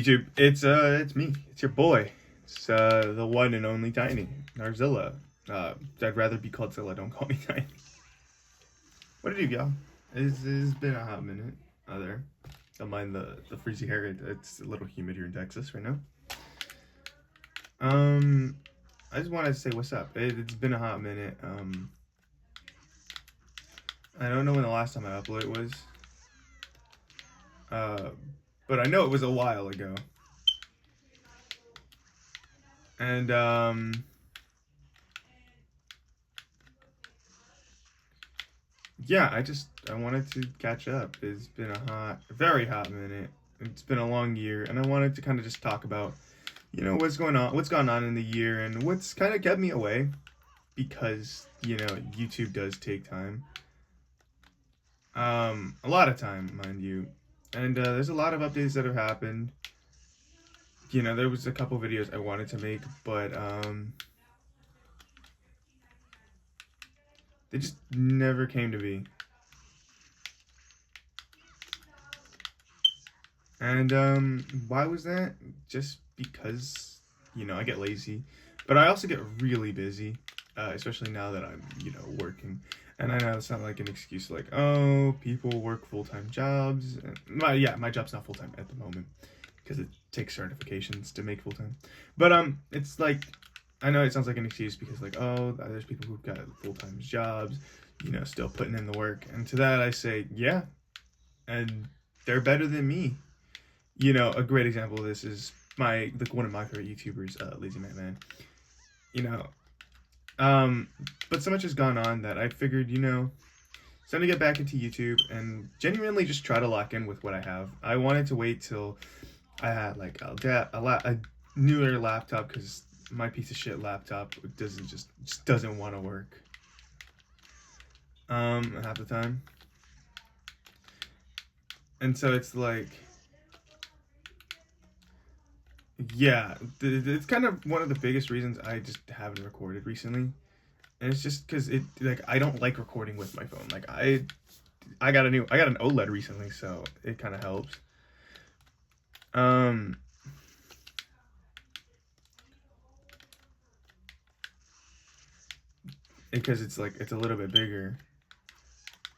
YouTube? It's me. It's your boy. It's the one and only TinyZilla. I'd rather be called Zilla. Don't call me Tiny. What it do, y'all? It's been a hot minute. There. Don't mind the freezy hair. It's a little humid here in Texas right now. I just wanted to say what's up. It's been a hot minute. I don't know when the last time I uploaded was. But I know it was a while ago. And yeah, I wanted to catch up. It's been a very hot minute. It's been a long year, and I wanted to kind of just talk about, what's gone on in the year, and what's kind of kept me away, because YouTube does take time. A lot of time, mind you, and there's a lot of updates that have happened. There was a couple videos I wanted to make, but they just never came to be. And why was that? Just because, I get lazy. But I also get really busy, especially now that I'm, working. And I know it's not like an excuse like, oh, people work full-time jobs. My job's not full-time at the moment, because it takes certifications to make full-time. But it's like, I know it sounds like an excuse because like, oh, there's people who've got full-time jobs, still putting in the work. And to that I say, yeah, and they're better than me. A great example of this is one of my favorite YouTubers, Lazy Man. But so much has gone on that I figured, it's time to get back into YouTube and genuinely just try to lock in with what I have. I wanted to wait till I had like a newer laptop, because my piece of shit laptop just doesn't want to work half the time. And so it's like, yeah, it's kind of one of the biggest reasons I just haven't recorded recently. And it's just because I don't like recording with my phone. Like I got an OLED recently, so it kind of helps. Because it's a little bit bigger,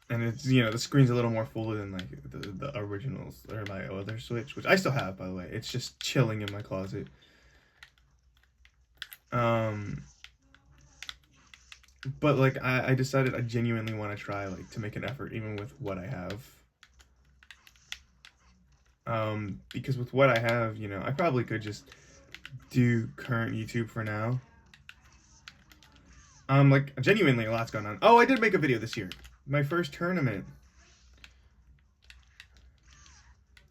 and it's the screen's a little more fuller than like the originals or my other Switch, which I still have, by the way. It's just chilling in my closet. But like I decided I genuinely want to try to make an effort even with what I have. Because with what I have, I probably could just do current YouTube for now. Like genuinely a lot's going on. Oh, I did make a video this year. My first tournament.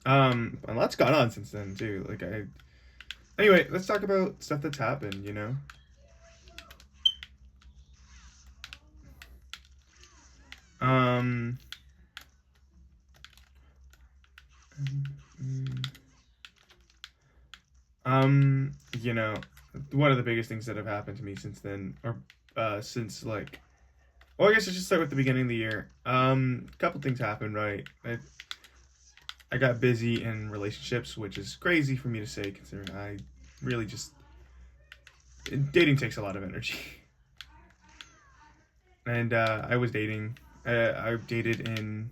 A lot's gone on since then too. Anyway, let's talk about stuff that's happened, one of the biggest things that have happened to me since then, or since well, I guess I should start with the beginning of the year. A couple things happened, right? I got busy in relationships, which is crazy for me to say, considering I really just, dating takes a lot of energy. And I was dating. I dated in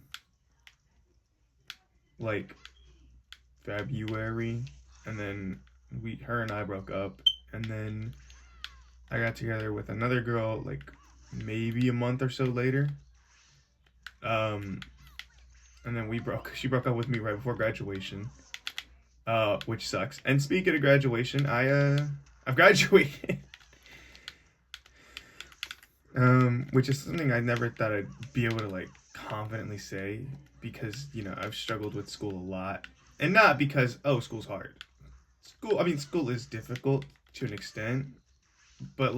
February, and then her and I broke up, and then I got together with another girl maybe a month or so later. And then she broke up with me right before graduation, which sucks. And speaking of graduation, I've graduated. Which is something I never thought I'd be able to confidently say, because I've struggled with school a lot, and not because school's hard. School is difficult to an extent, but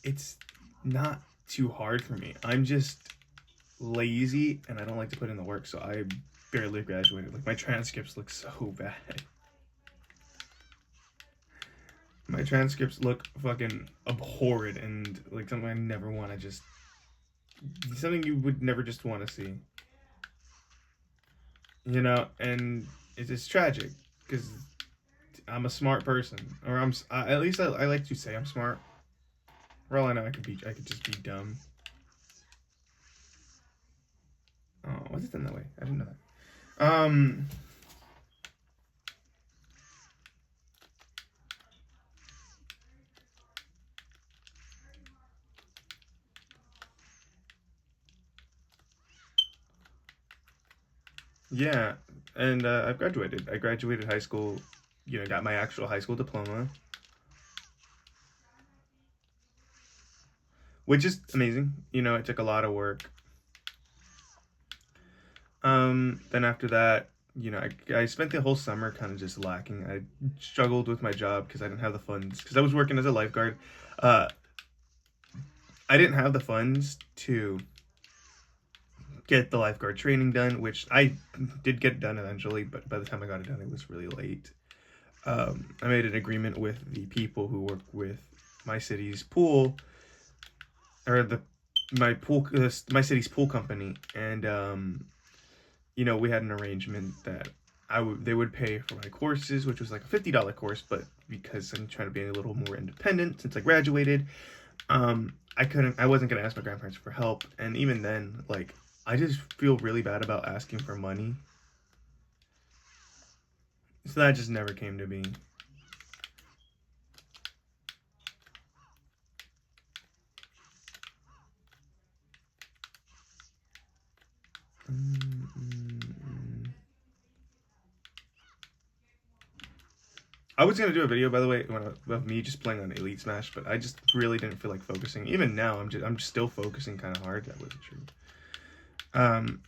it's not too hard for me. I'm just lazy and I don't like to put in the work, so I barely graduated. My transcripts look so bad. My transcripts look fucking abhorrent, and something I never want to just... Something you would never just want to see. and it's tragic because I'm a smart person, or at least I like to say I'm smart. For all I know, I could just be dumb. Oh, was it done that way? I didn't know that. Yeah, and I've graduated. I graduated high school. Got my actual high school diploma, which is amazing. It took a lot of work. Then after that, I spent the whole summer kind of just lacking. I struggled with my job because I didn't have the funds. Because I was working as a lifeguard. Uh, I didn't have the funds to get the lifeguard training done, which I did get done eventually, but by the time I got it done, it was really late. I made an agreement with the people who work with my city's pool, or my city's pool company, and we had an arrangement that they would pay for my courses, which was like a $50 course, but because I'm trying to be a little more independent since I graduated, I wasn't gonna ask my grandparents for help, and even then, like, I just feel really bad about asking for money, so that just never came to be. I was gonna do a video, by the way, of me just playing on Elite Smash, but I just really didn't feel like focusing. Even now, I'm just still focusing kind of hard. That wasn't true. Um,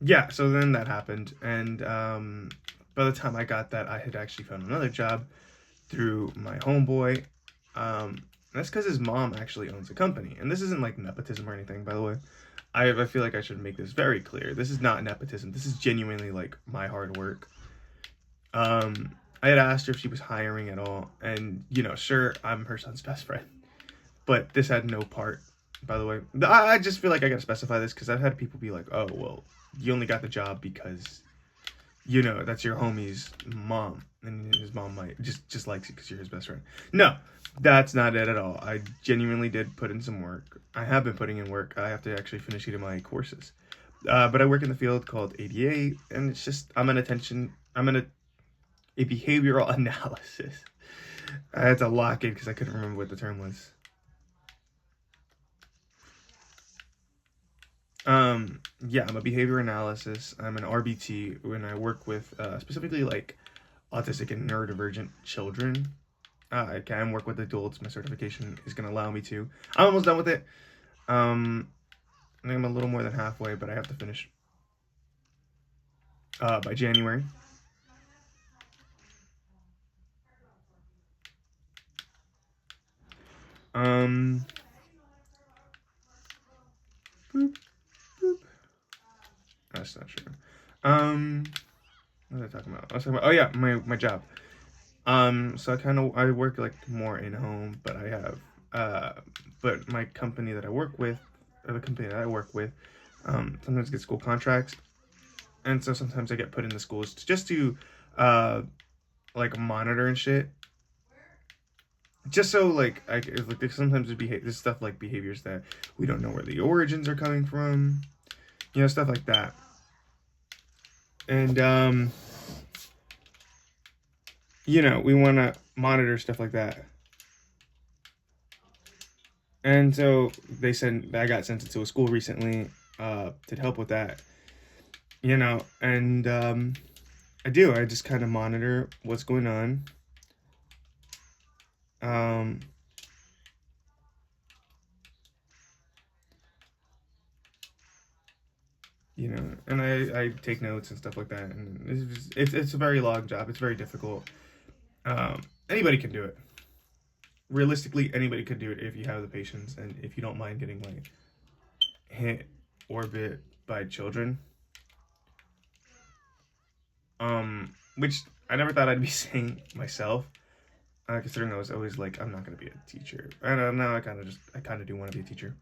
yeah. So then that happened, and by the time I got that, I had actually found another job through my homeboy. That's because his mom actually owns a company, and this isn't like nepotism or anything, by the way. I feel like I should make this very clear. This is not nepotism. This is genuinely like my hard work. I had asked her if she was hiring at all, and sure, I'm her son's best friend, but this had no part. By the way, I just feel like I gotta specify this because I've had people be like, "Oh, well, you only got the job because that's your homie's mom, and his mom might just likes you because you're his best friend." No, that's not it at all. I genuinely did put in some work. I have been putting in work. I have to actually finish eating my courses, but I work in the field called ADA, and it's just I'm in a behavioral analysis. I had to lock it because I couldn't remember what the term was. Yeah, I'm a behavior analysis. I'm an RBT when I work with specifically like autistic and neurodivergent children. I can work with adults. My certification is going to allow me to. I'm almost done with it. I think I'm a little more than halfway, but I have to finish by January. Um, boop, boop. That's not true. What was I talking about? I was talking about, oh yeah, my job. So I work like more in home, but I have but my company that I work with, or the company that I work with, sometimes get school contracts, and so sometimes I get put in the schools just to like monitor and shit. Just so like like sometimes there's stuff like behaviors that we don't know where the origins are coming from, stuff like that, and we want to monitor stuff like that. And so I got sent to a school recently to help with that, and I just kind of monitor what's going on. Um, and I take notes and stuff like that, and it's a very long job. It's very difficult. Anybody can do it. Realistically, anybody could do it if you have the patience and if you don't mind getting like hit or bit by children. Which I never thought I'd be saying myself, considering I was always like, I'm not gonna be a teacher. Now I kind of do want to be a teacher.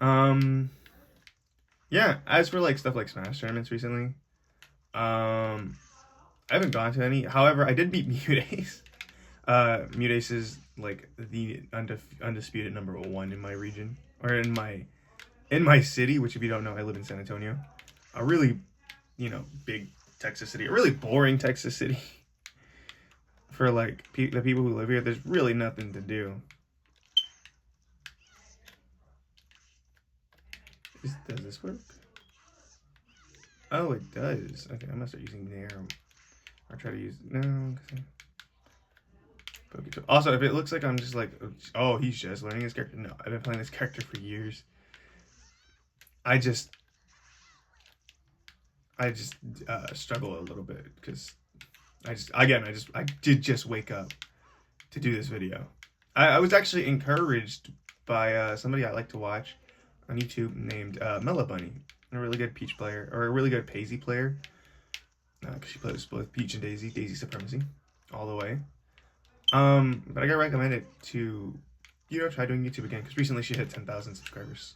Um, yeah, as for like stuff like Smash tournaments recently, I haven't gone to any. However, I did beat Mutace. Mutace is like the undisputed number one in my region, or in my city. Which, if you don't know, I live in San Antonio, a really, big Texas city, a really boring Texas city. For like the people who live here, there's really nothing to do. Does this work? Oh, it does. Okay, I'm gonna start using Nair. Or try to use no. Also, if it looks like I'm just like, oh, he's just learning his character. No, I've been playing this character for years. I just struggle a little bit because I did just wake up to do this video. I was actually encouraged by somebody I like to watch on YouTube named Mella Bunny, a really good Peach player, or a really good Paisy player, because she plays both Peach and Daisy Supremacy, all the way. But I got recommended to, try doing YouTube again, because recently she hit 10,000 subscribers.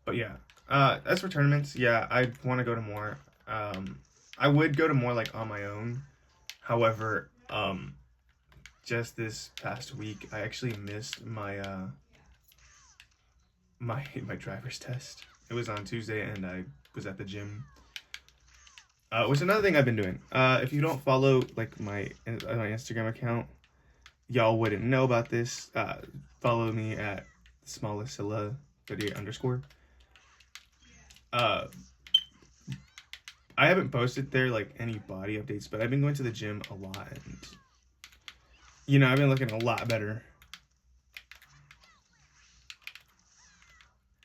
But yeah, as for tournaments, yeah, I want to go to more. I would go to more like on my own. However, just this past week, I actually missed my my driver's test. It was on Tuesday, and I was at the gym. Which is another thing I've been doing. If you don't follow like my Instagram account, y'all wouldn't know about this. Follow me at smallestzilla 38_. I haven't posted there like any body updates, but I've been going to the gym a lot, and I've been looking a lot better.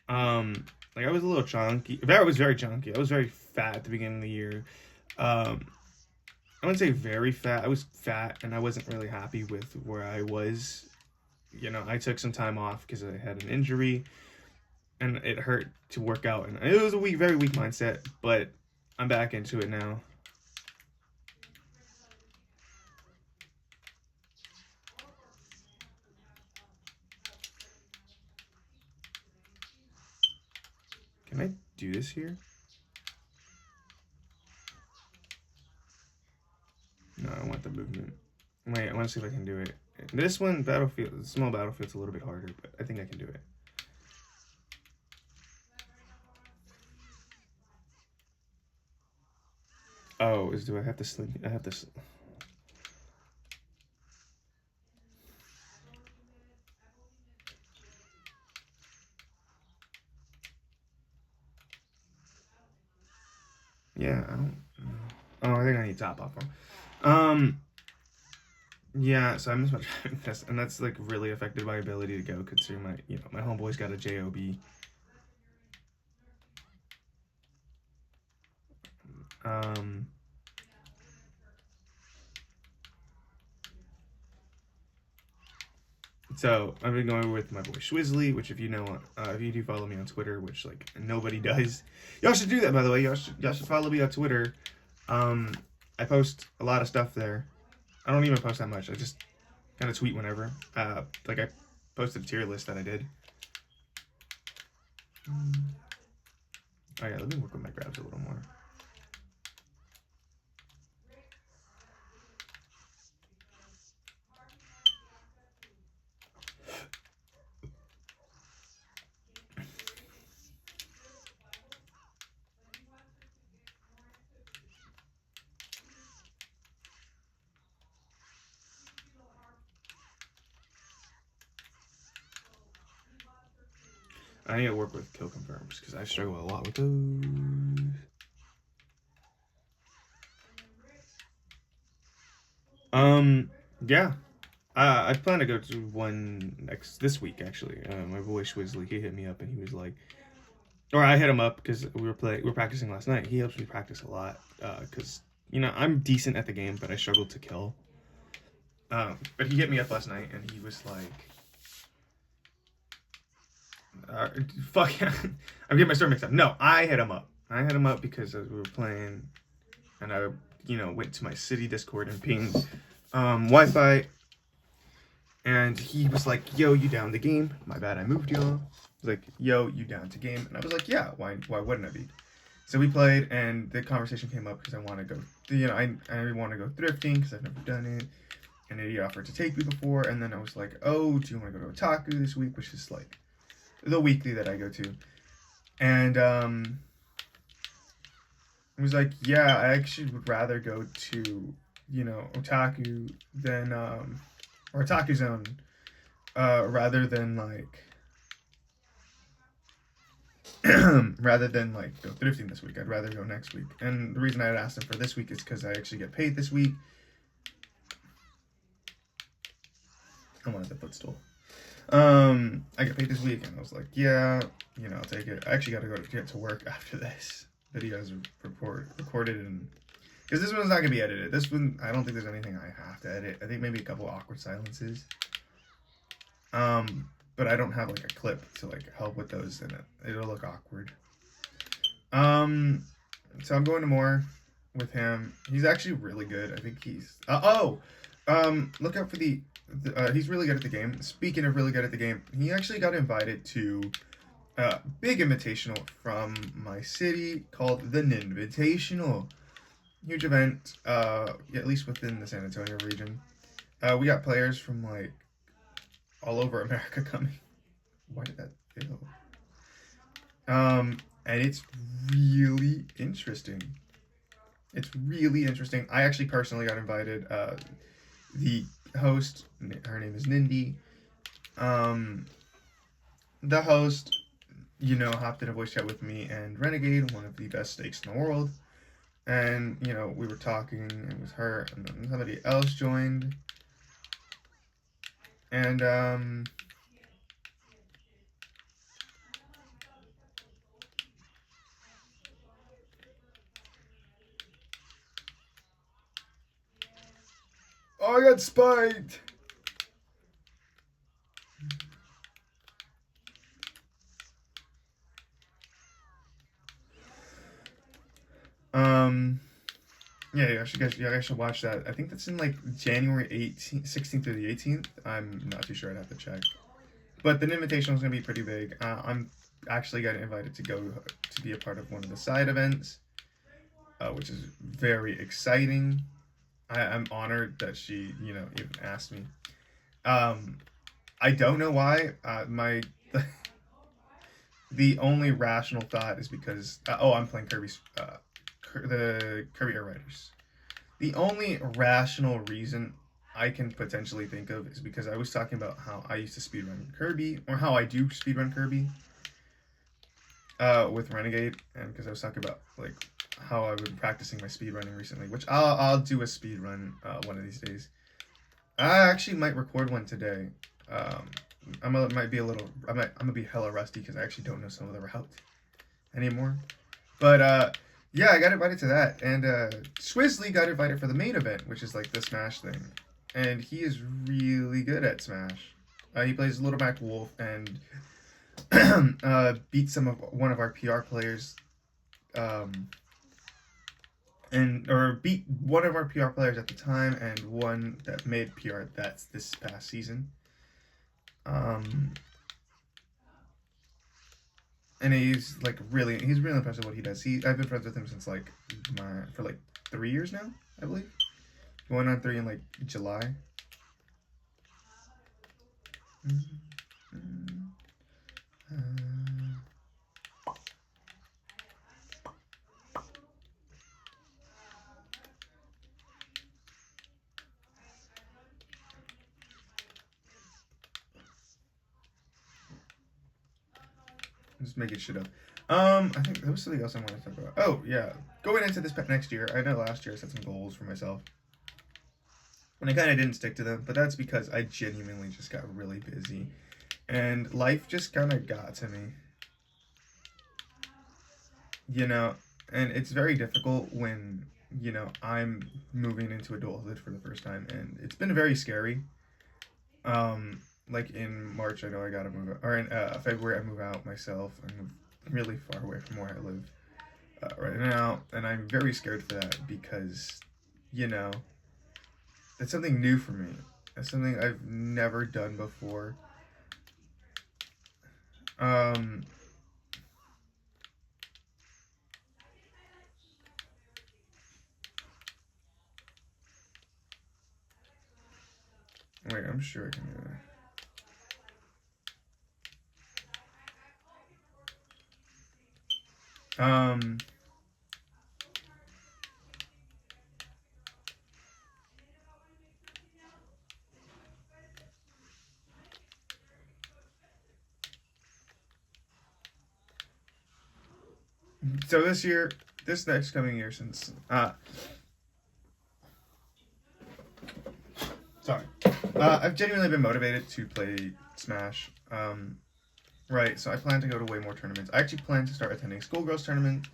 Like I was a little chunky. I was very chunky. I was very fat at the beginning of the year. I wouldn't say very fat. I was fat, and I wasn't really happy with where I was. I took some time off because I had an injury, and it hurt to work out. And it was a very weak mindset, but I'm back into it now. Can I do this here? No, I want the movement. Wait, I want to see if I can do it. This one, small battlefield's a little bit harder, but I think I can do it. Oh, do I have to sling? I have to. Yeah, I don't. Oh, I think I need top off one. Yeah, so I missed my driving test, and that's like really affected my ability to go, considering my homeboy's got a job. So I've been going with my boy Schwizzly, which if you do follow me on Twitter, which like nobody does, y'all should do that, by the way. Y'all should follow me on Twitter. I post a lot of stuff there. I don't even post that much. I just kind of tweet whenever. Like I posted a tier list that I did. Oh yeah, let me work with my grabs a little more. I need to work with kill confirms because I struggle a lot with those. Yeah. I plan to go to one this week actually. My boy Schwizzly, he hit me up and he was like, or I hit him up because we were practicing last night. He helps me practice a lot because I'm decent at the game, but I struggle to kill. But he hit me up last night and he was like, fuck, I'm getting my story mixed up. No, I hit him up. I hit him up because we were playing, and I, went to my city Discord and pinged Wi-Fi, And he was like, yo, you down the game? My bad, I moved y'all. He was like, yo, you down to game? And I was like, yeah, why wouldn't I be? So we played, and the conversation came up because I want to go, I want to go thrifting because I've never done it. And he offered to take me before, and then I was like, oh, do you want to go to Otaku this week? Which is like the weekly that I go to. And he was like, yeah, I actually would rather go to, Otaku than, or Otaku Zone, rather than like, rather than like go thrifting this week. I'd rather go next week. And the reason I had asked him for this week is because I actually get paid this week. I wanted the footstool. I get paid this week, and I was like, yeah, I'll take it. I actually got to go to get to work after this video is recorded, and because this one's not gonna be edited. This one, I don't think there's anything I have to edit. I think maybe a couple awkward silences. But I don't have like a clip to like help with those, and it'll look awkward. So I'm going to more with him. He's actually really good. I think he's look out for he's really good at the game. Speaking of really good at the game, he actually got invited to a big invitational from my city called the Ninvitational. Huge event, at least within the San Antonio region. We got players from like all over America coming. Why did that fail? And it's really interesting. It's really interesting. I actually personally got invited. The host, her name is Nindy. The host, hopped in a voice chat with me and Renegade, one of the best stakes in the world. And, we were talking, and it was her, and then somebody else joined. And, oh, I got spiked! Yeah, you guys should watch that. I think that's in like January 16th through the 18th. I'm not too sure. I'd have to check. But the invitation is going to be pretty big. I'm actually getting invited to go to be a part of one of the side events, which is very exciting. I'm honored that she, even asked me. I don't know why. The only rational thought is because I'm playing the Kirby Air Riders. The only rational reason I can potentially think of is because I was talking about how I used to speedrun Kirby, or how I do speedrun Kirby with Renegade, and because I was talking about like how I've been practicing my speedrunning recently, which I'll do a speedrun one of these days. I actually might record one today. I'm gonna be hella rusty because I actually don't know some of the route anymore. But yeah, I got invited to that, and Swizzly got invited for the main event, which is like the Smash thing, and he is really good at Smash. He plays Little Mac Wolf and beat one of our PR players, beat one of our PR players at the time, and one that made PR that's this past season. And he's really impressive what he does. I've been friends with him since for 3 years now, I believe. Going on 3 in like July. Just making shit up. I think there was something else I wanted to talk about. Oh yeah, going into this next year, I know last year I set some goals for myself, and I kind of didn't stick to them. But that's because I genuinely just got really busy, and life just kind of got to me. And it's very difficult when I'm moving into adulthood for the first time, and it's been very scary. Like in March, I know I gotta move out, or in February, I move out myself. I move really far away from where I live right now, and I'm very scared for that because, it's something new for me. That's something I've never done before. Wait, I'm sure I can do that. So this next coming year, since sorry, I've genuinely been motivated to play Smash. Right, so I plan to go to way more tournaments. I actually plan to start attending Schoolgirls tournament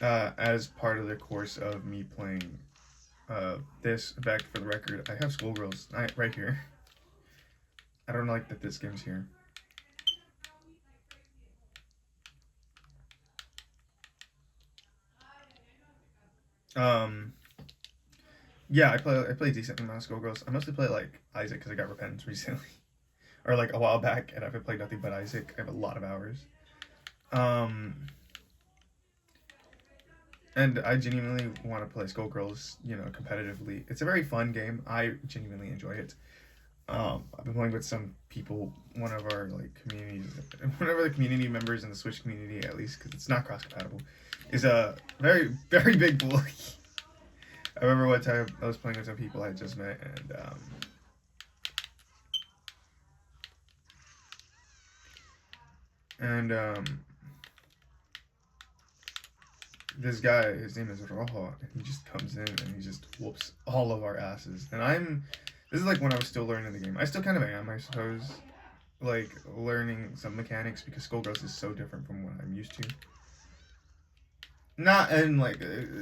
as part of the course of me playing this. In fact, for the record, I have Schoolgirls right here. I don't like that this game's here. Um, yeah, I play a decent amount of Schoolgirls. I mostly play like Isaac because I got Repentance recently, or like a while back, and I've played nothing but Isaac. I have a lot of hours. And I genuinely want to play Skullgirls, competitively. It's a very fun game. I genuinely enjoy it. I've been playing with some people, one of our communities, one of the community members in the Switch community, at least, because it's not cross-compatible, is a very, very big bully. I remember one time I was playing with some people I had just met, and this guy, his name is Rojo, and he just comes in and he just whoops all of our asses. And this is like when I was still learning the game. I still kind of am, I suppose, like learning some mechanics because Skullgirls is so different from what I'm used to. Not in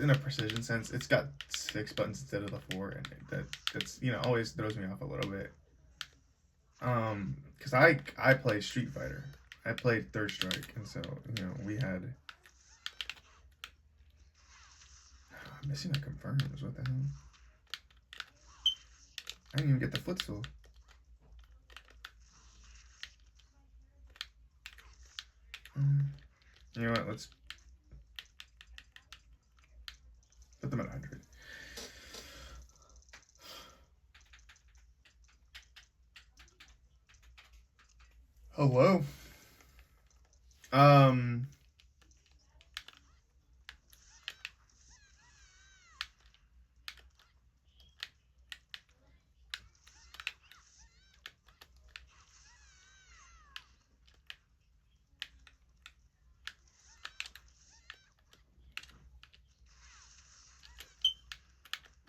in a precision sense. It's got 6 buttons instead of the 4, and that's always throws me off a little bit. Because I play Street Fighter. I played Third Strike, and so we had. I'm missing my confirms. What the hell? I didn't even get the footstool. You know what? Let's put them at 100. Hello.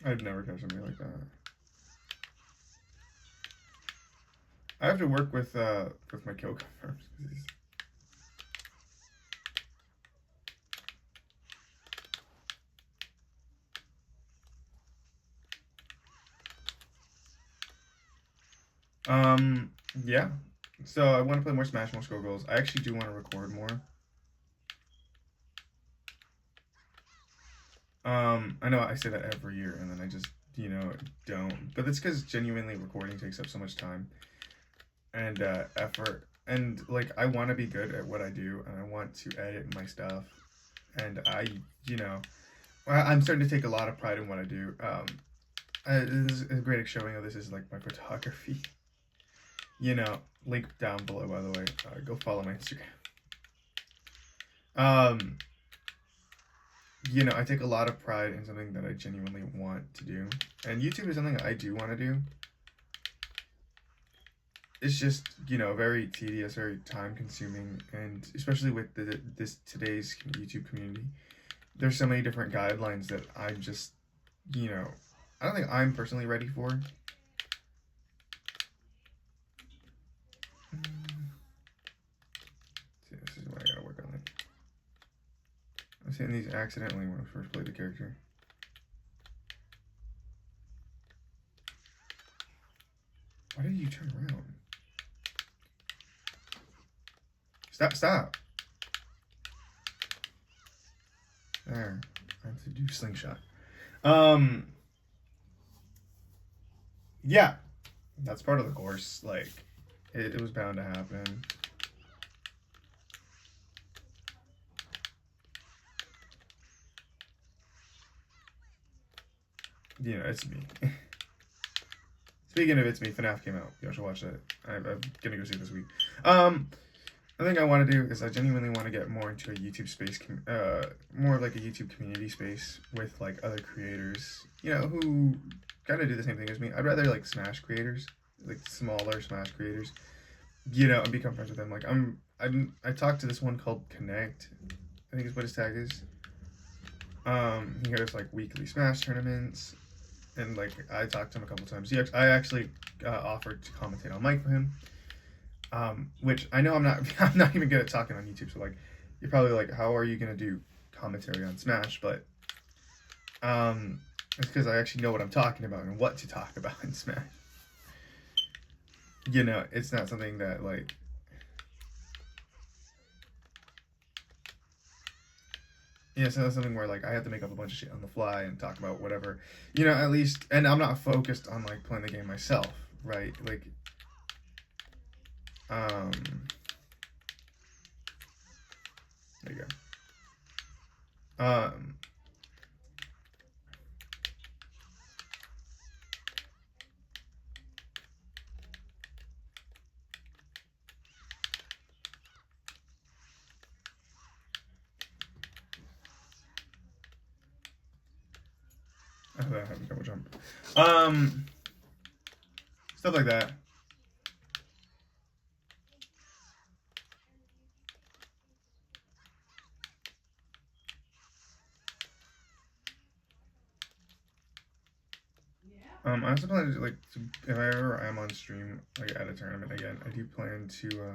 I'd never catch somebody like that. I have to work with my kill confirms. Yeah. So I want to play more Smash, more Skullgirls. I actually do want to record more. I know I say that every year, and then I just, don't. But it's because genuinely recording takes up so much time and effort. And, I want to be good at what I do, and I want to edit my stuff. And I'm starting to take a lot of pride in what I do. This is a great showing of this is, my photography. Link down below, by the way. Go follow my Instagram. I take a lot of pride in something that I genuinely want to do. And YouTube is something I do want to do. It's just, very tedious, very time consuming, and especially with today's YouTube community, there's so many different guidelines that I'm just, I don't think I'm personally ready for. See, this is what I gotta work on. I was hitting these accidentally when I first played the character. Why did you turn around? Stop. There. I have to do slingshot. yeah, that's part of the course. Like, it was bound to happen. You know, it's me. Speaking of It's Me, FNAF came out. You should watch that. I'm gonna go see it this week. I think I want to do is I genuinely want to get more into a YouTube space, more like a YouTube community space with like other creators, you know, who kind of do the same thing as me. I'd rather like Smash creators, like smaller Smash creators, you know, and become friends with them. Like I talked to this one called Connect, I think is what his tag is. He hosts like weekly Smash tournaments, and like I talked to him a couple times. I actually offered to commentate on mic for him. Which I know I'm not I'm not even good at talking on YouTube, so like you're probably like, how are you gonna do commentary on Smash? But it's because I actually know what I'm talking about and what to talk about in Smash. You know, it's not something that like it's not something where like I have to make up a bunch of shit on the fly and talk about whatever. You know, at least, and I'm not focused on like playing the game myself, right? Like um there you go. I haven't double jump. Stuff like that. I also plan to like if I ever am on stream like at a tournament again, I do plan to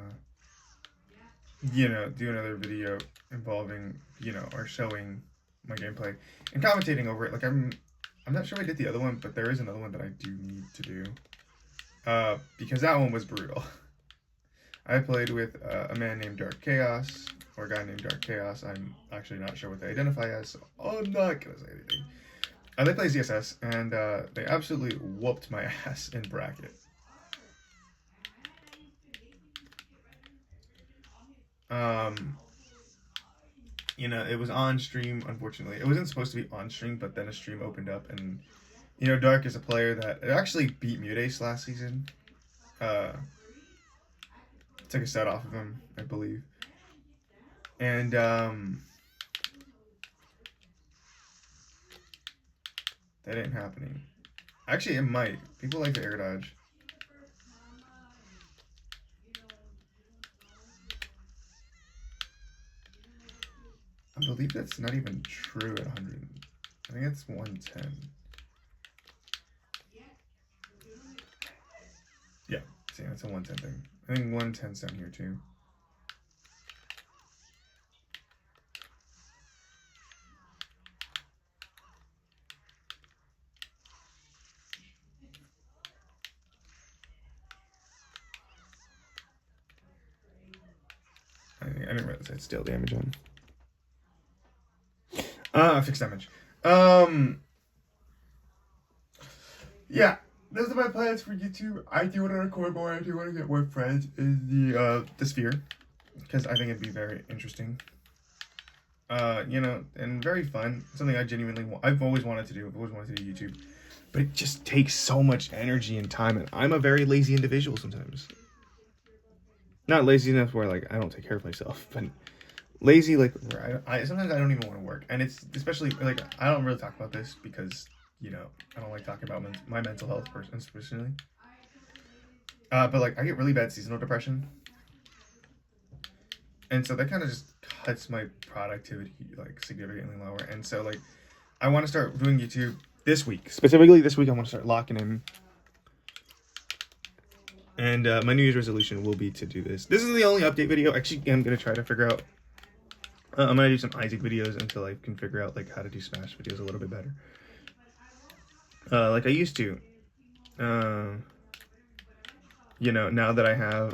you know, do another video involving, you know, or showing my gameplay and commentating over it. Like I'm not sure I did the other one, but there is another one that I do need to do. Because that one was brutal. I played with a man named Dark Chaos, or a guy named Dark Chaos. I'm actually not sure what they identify as, so I'm not gonna say anything. They play ZSS, and they absolutely whooped my ass in bracket. Um, you know, it was on stream, unfortunately. It wasn't supposed to be on stream, but then a stream opened up, and, you know, Dark is a player that actually beat Mutace last season. Took a set off of him, I believe. And, that ain't happening. Actually, it might. People like to air dodge. I believe that's not even true at 100. I think it's 110. Yeah, see, that's a 110 thing. I think 110's down here too. I didn't realize I had steel damage on. Fixed damage. Yeah, those are my plans for YouTube. I do want to record more. I do want to get more friends in the sphere, because I think it'd be very interesting. You know, and very fun. Something I genuinely want. I've always wanted to do. I've always wanted to do YouTube, but it just takes so much energy and time, and I'm a very lazy individual sometimes. Not lazy enough where like I don't take care of myself, but lazy like where I sometimes I don't even want to work, and it's especially like I don't really talk about this because, you know, I don't like talking about my mental health personally. But like I get really bad seasonal depression, and so that kind of just cuts my productivity like significantly lower. And so like I want to start doing YouTube this week, specifically this week. I want to start locking in. And my New Year's resolution will be to do this. This is the only update video. Actually, I'm gonna try to figure out. I'm gonna do some Isaac videos until I can figure out like how to do Smash videos a little bit better, like I used to. You know, now that I have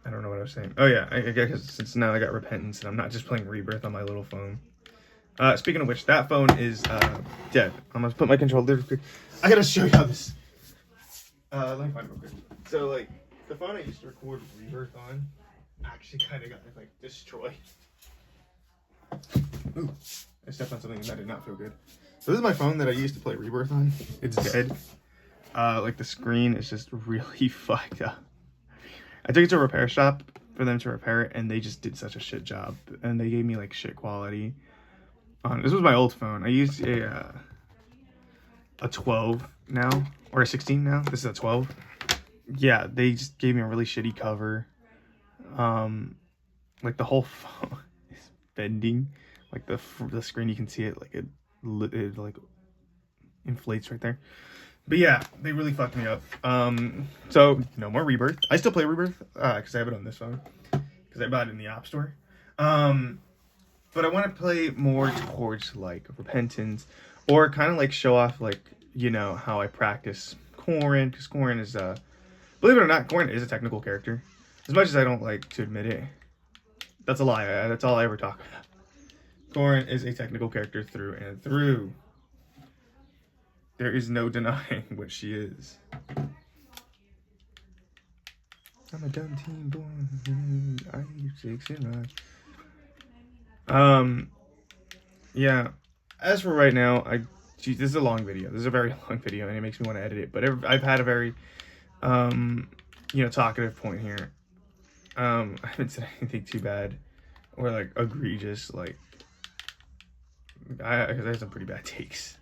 I don't know what I was was saying? Oh yeah, I guess since now I got Repentance and I'm not just playing Rebirth on my little phone. Speaking of which, that phone is dead. I'm gonna put my controller real quick. I gotta show you how this. Let me find it real quick. So like, the phone I used to record Rebirth on actually kind of got like destroyed. Ooh, I stepped on something that did not feel good. So this is my phone that I used to play Rebirth on. It's dead. Like the screen is just really fucked up. I took it to a repair shop for them to repair it, and they just did such a shit job. And they gave me like shit quality. This was my old phone. I used a 12 now, or a 16 now. This is a 12. Yeah, they just gave me a really shitty cover. Like the whole phone is bending. Like the screen, you can see it like it like inflates right there. But yeah, they really fucked me up. So no more Rebirth. I still play Rebirth because I have it on this phone because I bought it in the App Store. But I want to play more towards like Repentance, or kind of like show off like, you know, how I practice Corrin, because Corrin is believe it or not, Corrin is a technical character. As much as I don't like to admit it, that's a lie. That's all I ever talk about. Corrin is a technical character through and through. There is no denying what she is. I'm a dumb teen boy. I use 6 and 9. Yeah. As for right now, this is a long video. This is a very long video, and it makes me want to edit it. But I've had a very, you know, talkative point here. I haven't said anything too bad or like egregious. Like, because I have some pretty bad takes.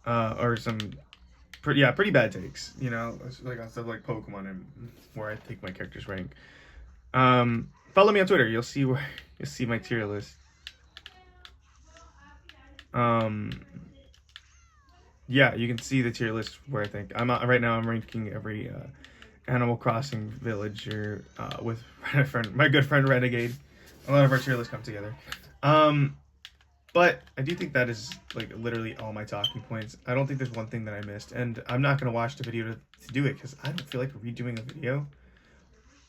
Or some pretty bad takes, you know, like on stuff like Pokemon and where I think my characters rank. Follow me on Twitter. You'll see my tier list. Yeah, you can see the tier list where I think right now. I'm ranking every Animal Crossing villager with my good friend Renegade. A lot of our tier lists come together. But I do think that is like literally all my talking points. I don't think there's one thing that I missed, and I'm not gonna watch the video to do it because I don't feel like redoing a video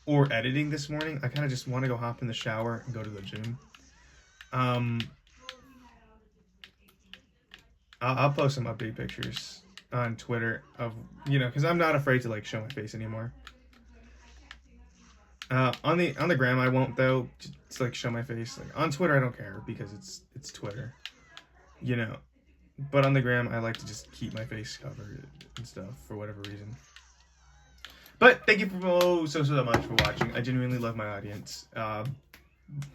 or editing this morning. I kind of just want to go hop in the shower and go to the gym. I'll post some update pictures on Twitter of, you know, because I'm not afraid to like show my face anymore. On the gram I won't though, just like show my face. Like on Twitter I don't care because it's Twitter, you know. But on the gram I like to just keep my face covered and stuff for whatever reason. But thank you so much for watching. I genuinely love my audience.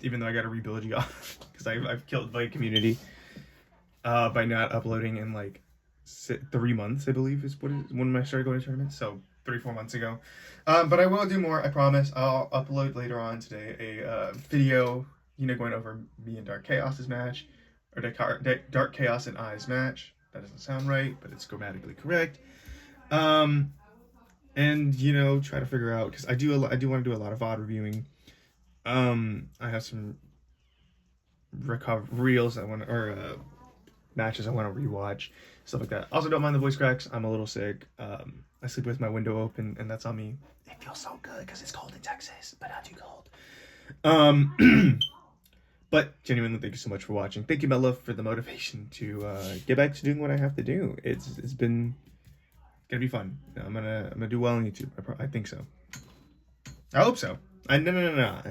Even though I got to rebuild you off because I've killed my community by not uploading in like 3 months, I believe is when I started going to tournaments. So 3-4 months ago. But I will do more, I promise. I'll upload later on today a video, you know, going over me and Dark Chaos's match, or Dark Chaos and I's match. That doesn't sound right, but it's grammatically correct. And you know, try to figure out, because I do want to do a lot of VOD reviewing. I have some reels matches I want to rewatch, stuff like that. Also, don't mind the voice cracks. I'm a little sick. I sleep with my window open, and that's on me. It feels so good because it's cold in Texas, but not too cold. But genuinely, thank you so much for watching. Thank you, my love, for the motivation to get back to doing what I have to do. It's been gonna be fun. I'm gonna do well on YouTube. I think so. I hope so. No.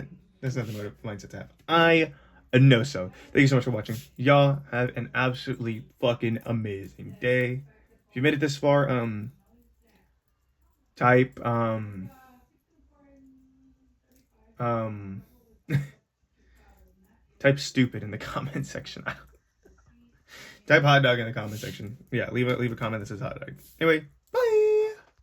That's not the mindset to have. I know so. Thank you so much for watching. Y'all have an absolutely fucking amazing day. If you made it this far, type type stupid in the comment section. Type hot dog in the comment section. Yeah, leave a comment that says hot dog. Anyway,